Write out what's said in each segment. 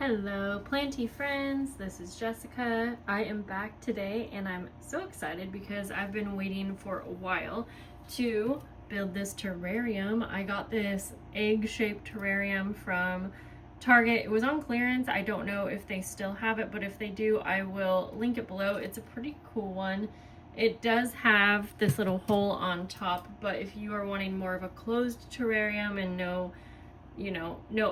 Hello, planty friends. This is Jessica. I am back today and I'm so excited because I've been waiting for a while to build this terrarium. I got this egg-shaped terrarium from Target. It was on clearance. I don't know if they still have it, but if they do, I will link it below. It's a pretty cool one. It does have this little hole on top, but if you are wanting more of a closed terrarium and no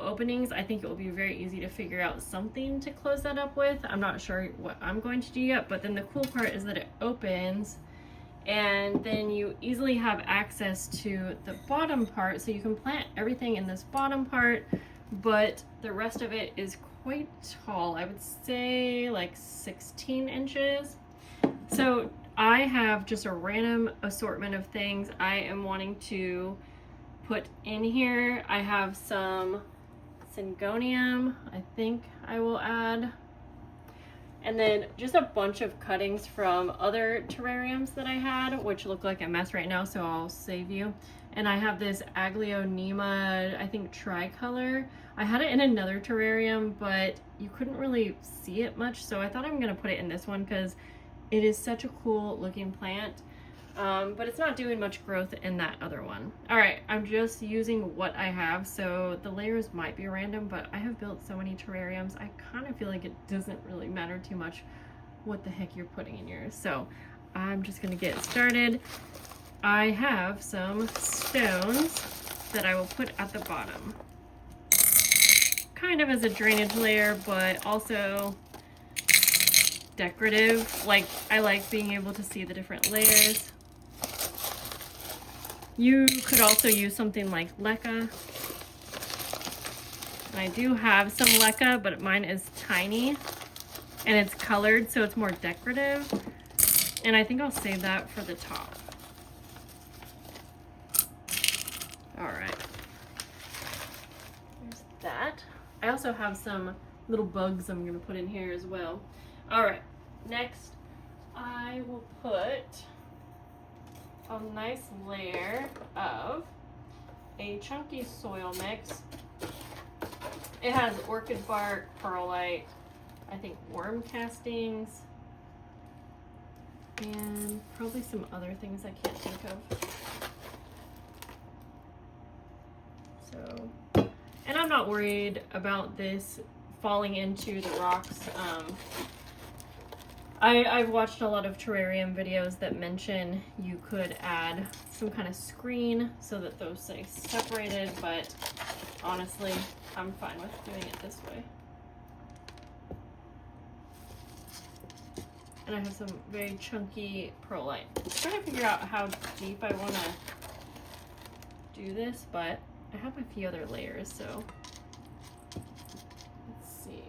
openings, I think it will be very easy to figure out something to close that up with. I'm not sure what I'm going to do yet, but then the cool part is that it opens and then you easily have access to the bottom part, so you can plant everything in this bottom part, but the rest of it is quite tall. I would say like 16 inches. So I have just a random assortment of things I am wanting to put in here. I have some syngonium, I think I will add. And then just a bunch of cuttings from other terrariums that I had, which look like a mess right now, so I'll save you. And I have this Aglaonema, I think tricolor. I had it in another terrarium, but you couldn't really see it much, so I thought I'm gonna put it in this one because it is such a cool looking plant. But it's not doing much growth in that other one. All right, I'm just using what I have, so the layers might be random, but I have built so many terrariums, I kind of feel like it doesn't really matter too much what the heck you're putting in yours. So I'm just gonna get started. I have some stones that I will put at the bottom, kind of as a drainage layer, but also decorative. Like, I like being able to see the different layers. You could also use something like leca. And I do have some leca, but mine is tiny and it's colored, so it's more decorative. And I think I'll save that for the top. All right. There's that. I also have some little bugs I'm gonna put in here as well. All right, next I will put a nice layer of a chunky soil mix. It has orchid bark, perlite, I think worm castings, and probably some other things I can't think of. So, and I'm not worried about this falling into the rocks. I've watched a lot of terrarium videos that mention you could add some kind of screen so that those stay separated, but honestly, I'm fine with doing it this way. And I have some very chunky perlite. I'm trying to figure out how deep I want to do this, but I have a few other layers, so let's see.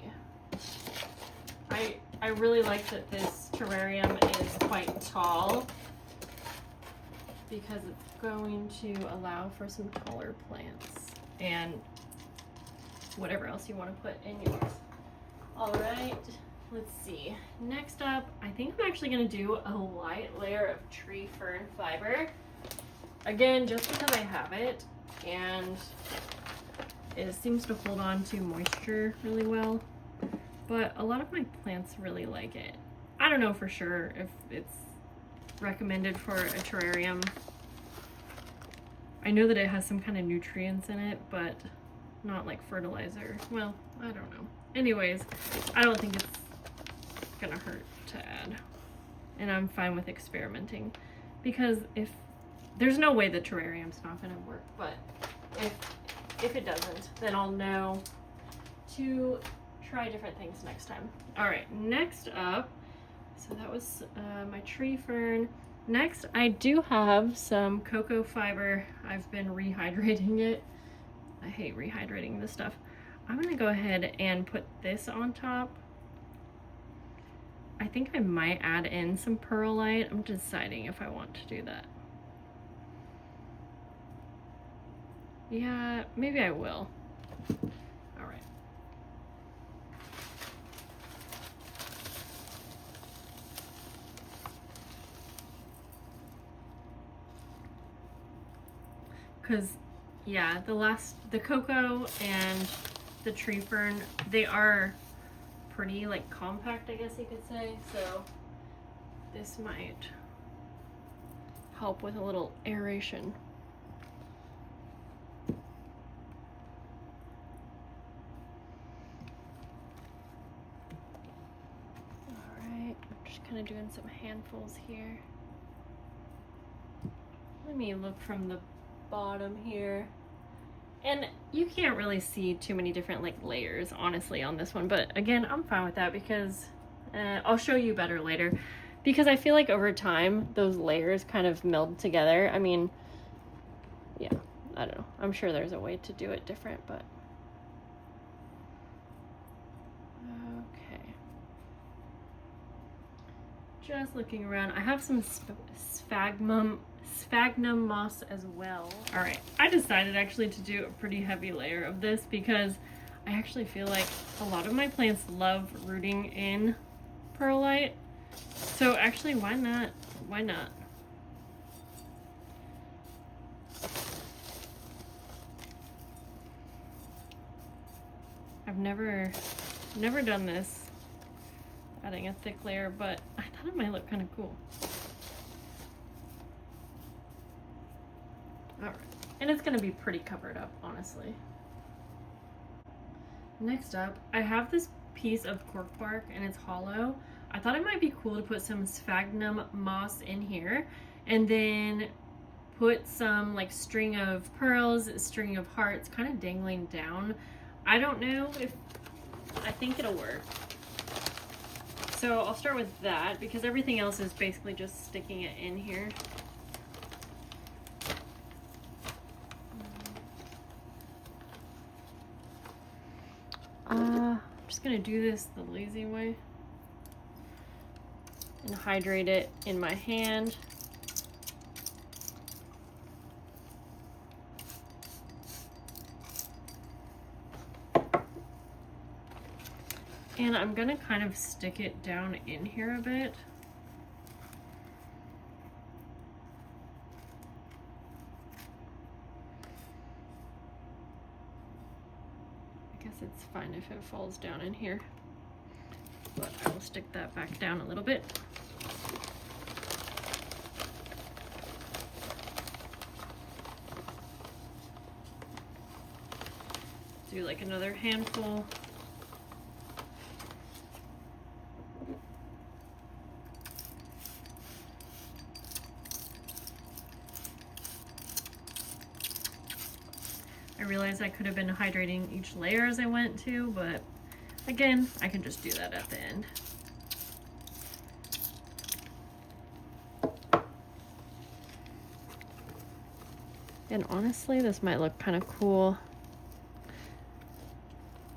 I really like that this terrarium is quite tall because it's going to allow for some taller plants and whatever else you want to put in yours. All right, let's see. Next up, I think I'm actually going to do a light layer of tree fern fiber. Again, just because I have it, and it seems to hold on to moisture really well. But a lot of my plants really like it. I don't know for sure if it's recommended for a terrarium. I know that it has some kind of nutrients in it, but not like fertilizer. Well, I don't know. Anyways, I don't think it's gonna hurt to add. And I'm fine with experimenting, because if there's no way the terrarium's not gonna work, but if it doesn't, then I'll know to try different things next time. All right, next up, so that was my tree fern. Next, I do have some cocoa fiber. I've been rehydrating it. I hate rehydrating this stuff. I'm gonna go ahead and put this on top. I think I might add in some perlite. I'm deciding if I want to do that. Yeah, maybe I will. All right. Because, yeah, the cocoa and the tree fern. They are pretty like compact, I guess you could say, so this might help with a little aeration. Alright, I'm just kind of doing some handfuls here. Let me look from the bottom here. And you can't really see too many different like layers, honestly, on this one. But again, I'm fine with that because I'll show you better later. Because I feel like over time, those layers kind of meld together. I mean, yeah, I don't know. I'm sure there's a way to do it different, but... Okay. Just looking around. I have some sphagnum moss as well. All right, I decided actually to do a pretty heavy layer of this because I actually feel like a lot of my plants love rooting in perlite. So actually, why not? Why not? I've never done this, adding a thick layer, but I thought it might look kind of cool. All right, and it's gonna be pretty covered up, honestly. Next up, I have this piece of cork bark and it's hollow. I thought it might be cool to put some sphagnum moss in here and then put some like string of pearls, string of hearts kind of dangling down. I don't know if, I think it'll work. So I'll start with that because everything else is basically just sticking it in here. I'm just gonna do this the lazy way and hydrate it in my hand. And I'm gonna kind of stick it down in here a bit. I guess it's fine if it falls down in here, but I will stick that back down a little bit. Do like another handful. I realized I could have been hydrating each layer as I went to, but again, I can just do that at the end. And honestly, this might look kind of cool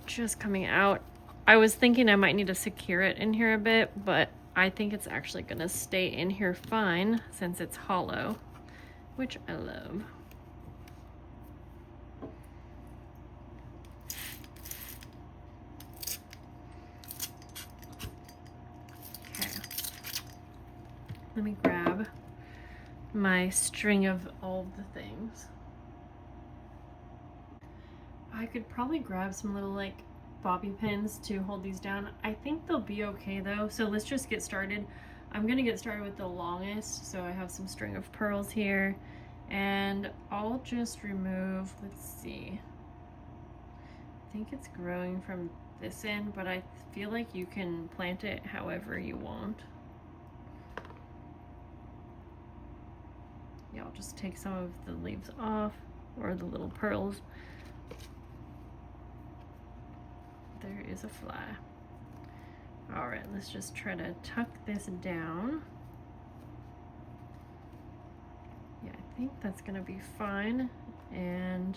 just coming out. I was thinking I might need to secure it in here a bit, but I think it's actually gonna stay in here fine since it's hollow, which I love. Let me grab my string of all the things. I could probably grab some little like bobby pins to hold these down. I think they'll be okay though, so let's just get started. I'm gonna get started with the longest, so I have some string of pearls here, and I'll just remove, let's see, I think it's growing from this end, but I feel like you can plant it however you want. Yeah, I'll just take some of the leaves off, or the little pearls. There is a fly. All right, let's just try to tuck this down. Yeah, I think that's gonna be fine. And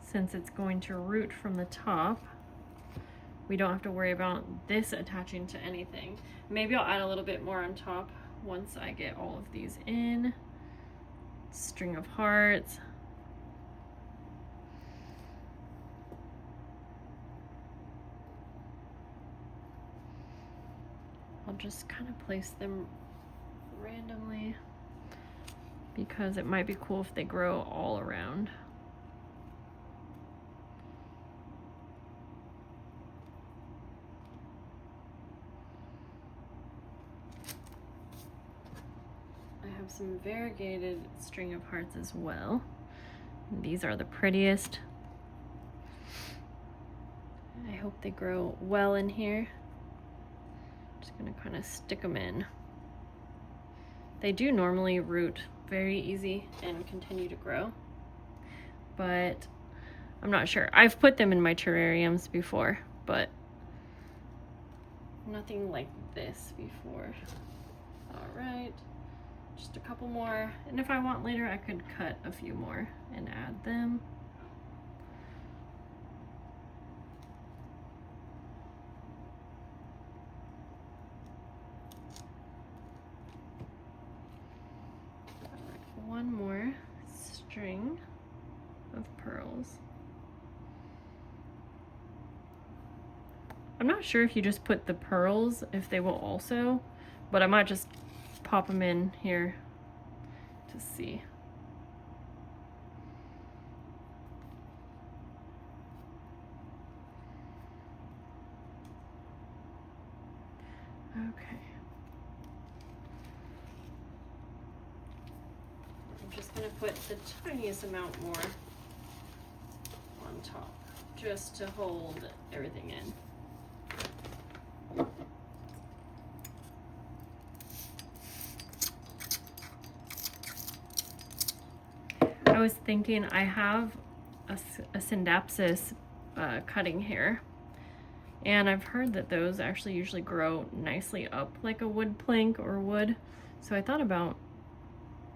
since it's going to root from the top, we don't have to worry about this attaching to anything. Maybe I'll add a little bit more on top once I get all of these in. String of hearts. I'll just kind of place them randomly because it might be cool if they grow all around. have some variegated string of hearts as well. These are the prettiest. I hope they grow well in here. Just gonna kind of stick them in. They do normally root very easy and continue to grow, but I'm not sure. I've put them in my terrariums before, but nothing like this before. All right, just a couple more. And if I want later, I could cut a few more and add them. One more string of pearls. I'm not sure if you just put the pearls, if they will also, but I might just pop them in here to see. Okay. I'm just gonna put the tiniest amount more on top, just to hold everything in. I was thinking I have a syndapsis cutting here, and I've heard that those actually usually grow nicely up like a wood plank or wood, so I thought about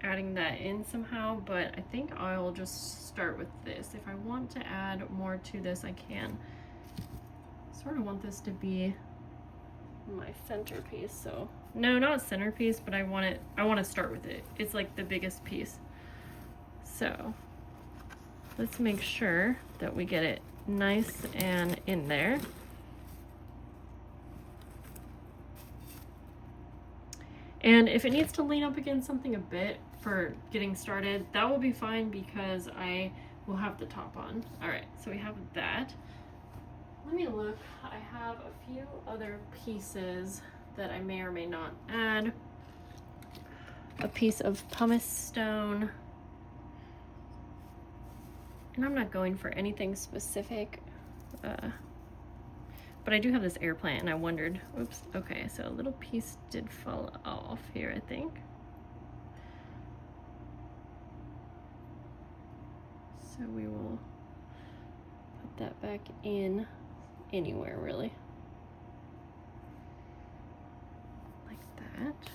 adding that in somehow, but I think I'll just start with this. If I want to add more to this, I can. Sort of want this to be my centerpiece, so no, not centerpiece, but I want to start with it. It's like the biggest piece. So let's make sure that we get it nice and in there. And if it needs to lean up against something a bit for getting started, that will be fine because I will have the top on. All right, so we have that. Let me look. I have a few other pieces that I may or may not add. A piece of pumice stone. And I'm not going for anything specific, but I do have this air plant and I wondered, oops, okay, so a little piece did fall off here, I think. So we will put that back in anywhere really. Like that.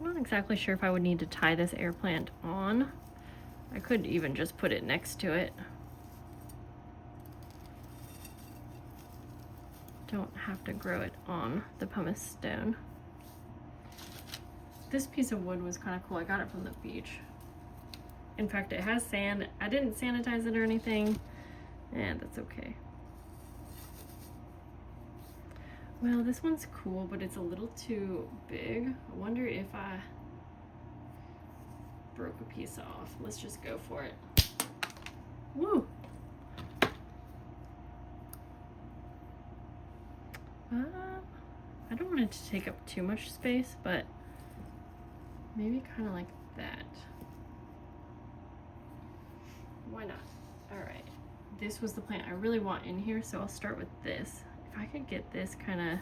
I'm not exactly sure if I would need to tie this air plant on. I could even just put it next to it. Don't have to grow it on the pumice stone. This piece of wood was kind of cool. I got it from the beach. In fact, it has sand. I didn't sanitize it or anything, and that's okay. Well, this one's cool, but it's a little too big. I wonder if I broke a piece off. Let's just go for it. Woo! I don't want it to take up too much space, but maybe kind of like that. Why not? All right. This was the plant I really want in here, so I'll start with this. If I could get this kind of,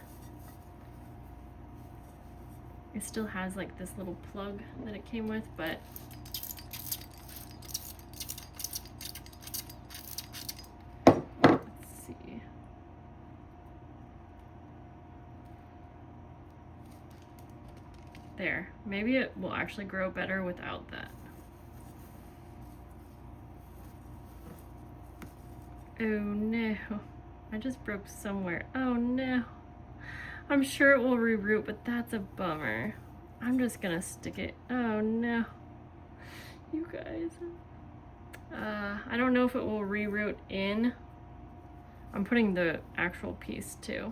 it still has like this little plug that it came with, but let's see. There, maybe it will actually grow better without that. Oh no. I just broke somewhere. Oh no. I'm sure it will reroot, but that's a bummer. I'm just gonna stick it. Oh no. You guys. I don't know if it will reroot in. I'm putting the actual piece too.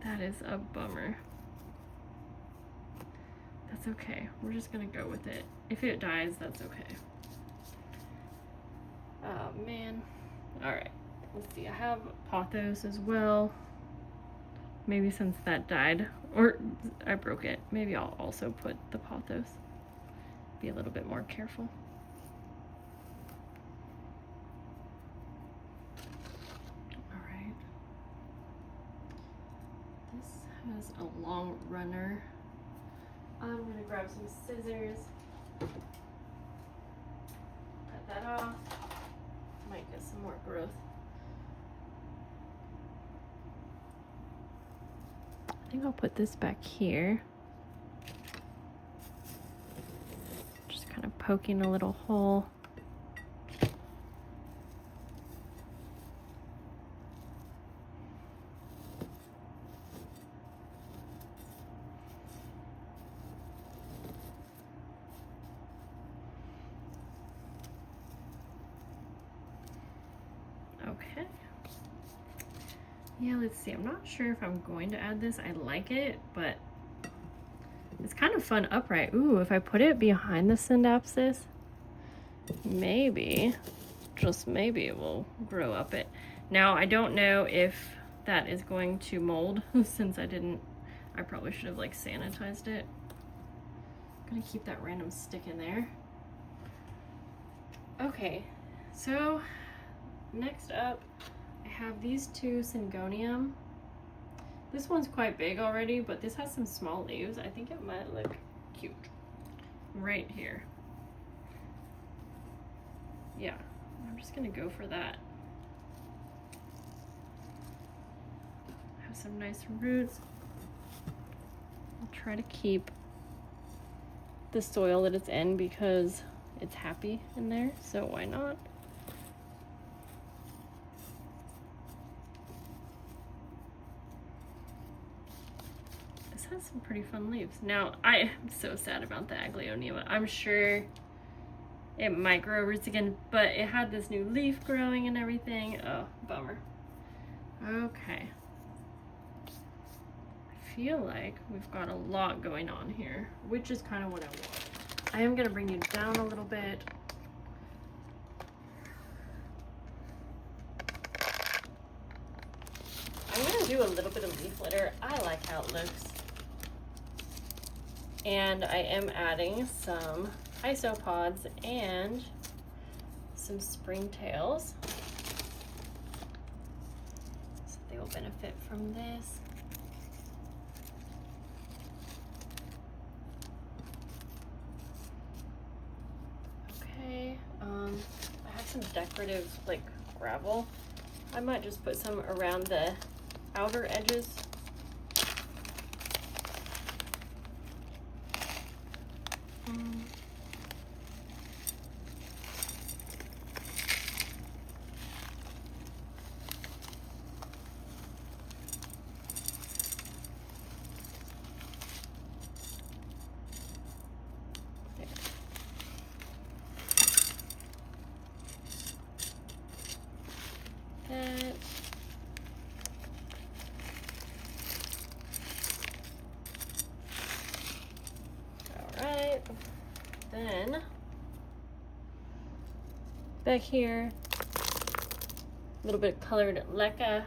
That is a bummer. That's okay. We're just gonna go with it. If it dies, that's okay. Oh man. All right. let's see, I have pothos as well. Maybe since that died, or I broke it, maybe I'll also put the pothos. Be a little bit more careful. All right. This has a long runner. I'm gonna grab some scissors. Cut that off. Might get some more growth. I think I'll put this back here. Just kind of poking a little hole. Okay. Yeah, let's see. I'm not sure if I'm going to add this. I like it, but it's kind of fun upright. Ooh, if I put it behind the synapses, maybe, just maybe it will grow up it. Now, I don't know if that is going to mold since I probably should have like sanitized it. I'm gonna keep that random stick in there. Okay, so next up, I have these two syngonium. This one's quite big already, but this has some small leaves. I think it might look cute right here. Yeah, I'm just gonna go for that. Have some nice roots. I'll try to keep the soil that it's in because it's happy in there, so why not? Has some pretty fun leaves. Now, I am so sad about the Aglaonema. I'm sure it might grow roots again, but it had this new leaf growing and everything. Oh, bummer. Okay. I feel like we've got a lot going on here, which is kind of what I want. I am going to bring you down a little bit. I'm going to do a little bit of leaf litter. I like how it looks. And I am adding some isopods and some springtails. So they will benefit from this. Okay, I have some decorative like gravel. I might just put some around the outer edges. Alright, then back here, a little bit of colored leca.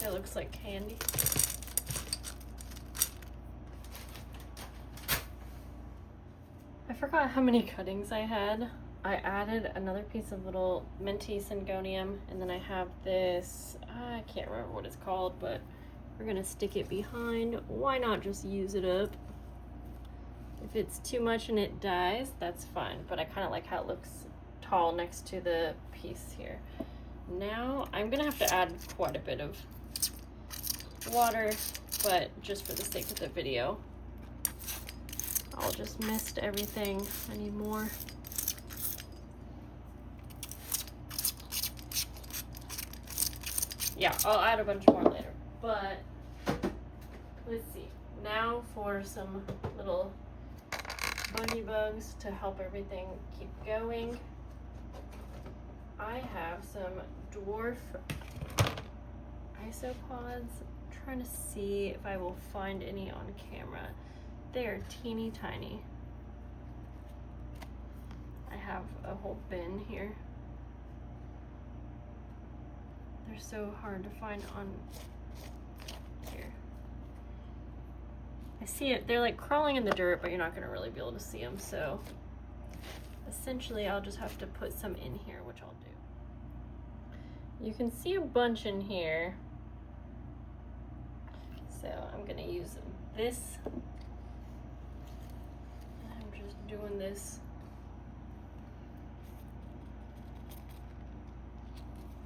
It looks like candy. I forgot how many cuttings I had. I added another piece of little minty syngonium, and then I have this, I can't remember what it's called, but we're gonna stick it behind. Why not just use it up? If it's too much and it dies, that's fine, but I kind of like how it looks tall next to the piece here. Now I'm gonna have to add quite a bit of water, but just for the sake of the video, I'll just mist everything. I need more. Yeah, I'll add a bunch more later, but let's see. Now for some little buggy bugs to help everything keep going. I have some dwarf isopods I'm trying to see if I will find any on camera. They are teeny tiny. I have a whole bin here. They're so hard to find on here. I see it, they're like crawling in the dirt, but you're not gonna really be able to see them, so essentially I'll just have to put some in here, which I'll do. You can see a bunch in here. So I'm gonna use this. I'm just doing this.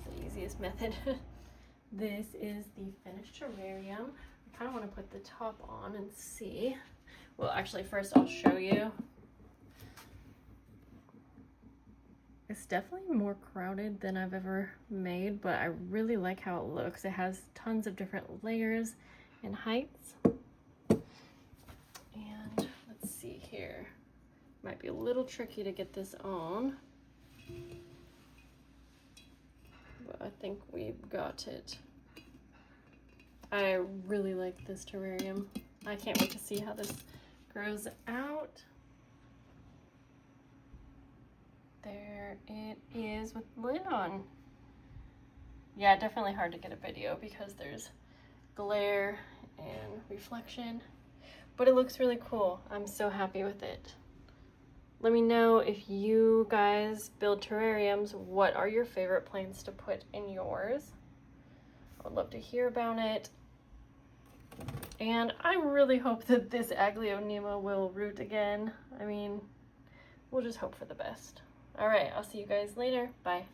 It's the easiest method. This is the finished terrarium. I kind of want to put the top on and see. Well, actually, first I'll show you. It's definitely more crowded than I've ever made, but I really like how it looks. It has tons of different layers and heights. And let's see here. Might be a little tricky to get this on, but I think we've got it. I really like this terrarium. I can't wait to see how this grows out. There it is with the lid on. Yeah, definitely hard to get a video because there's glare and reflection, but it looks really cool. I'm so happy with it. Let me know if you guys build terrariums, what are your favorite plants to put in yours? I would love to hear about it. And I really hope that this Aglaonema will root again. I mean, we'll just hope for the best. All right, I'll see you guys later. Bye.